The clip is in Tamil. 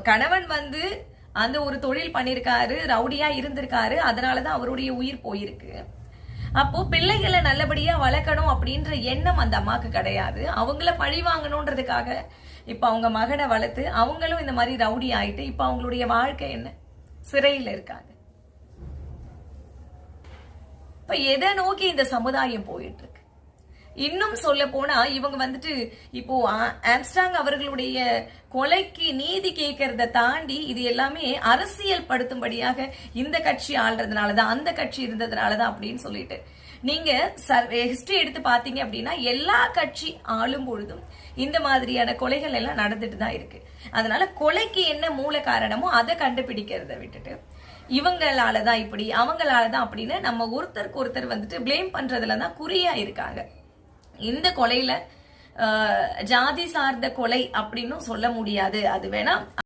கணவன் அந்த ஒரு தொழில் பண்ணிருக்காரு, ரவுடியா இருந்திருக்காரு, அதனாலதான் அவருடைய உயிர் போயிருக்கு. அப்போ பிள்ளைகளை நல்லபடியா வளர்க்கணும் அப்படின்ற எண்ணம் அந்த அம்மாக்கு கிடையாது. அவங்கள பழி வாங்கணும்ன்றதுக்காக இப்ப அவங்க மகனை வளர்த்து அவங்களும் இந்த மாதிரி ரவுடி ஆயிட்டு இப்ப அவங்களுடைய வாழ்க்கை என்ன, சிறையில் இருக்காங்க. இப்ப எதை நோக்கி இந்த சமுதாயம் போயிட்டு இருக்கு? இன்னும் சொல்ல போனா இவங்க இப்போ ஆம்ஸ்ட்ராங் அவர்களுடைய கொலைக்கு நீதி கேட்கறத தாண்டி இது எல்லாமே அரசியல் படுத்தும்படியாக இந்த கட்சி ஆள்றதுனாலதான், அந்த கட்சி இருந்ததுனாலதான் அப்படின்னு சொல்லிட்டு நீங்க ஹிஸ்டரி எடுத்து பாத்தீங்க அப்படின்னா எல்லா கட்சி ஆளும் பொழுதும் இந்த மாதிரியான கொலைகள் எல்லாம் நடந்துட்டு தான் இருக்கு. அதனால கொலைக்கு என்ன மூல காரணமோ அதை கண்டுபிடிக்கிறத விட்டுட்டு இவங்களாலதான் இப்படி, அவங்களாலதான் அப்படின்னு நம்ம ஒருத்தருக்கு ஒருத்தர் பிளேம் பண்றதுலதான் குறியா இருக்காங்க. இந்த கொலையில ஜாதி சார்ந்த கொலை அப்படின்னு சொல்ல முடியாது. அது வேணா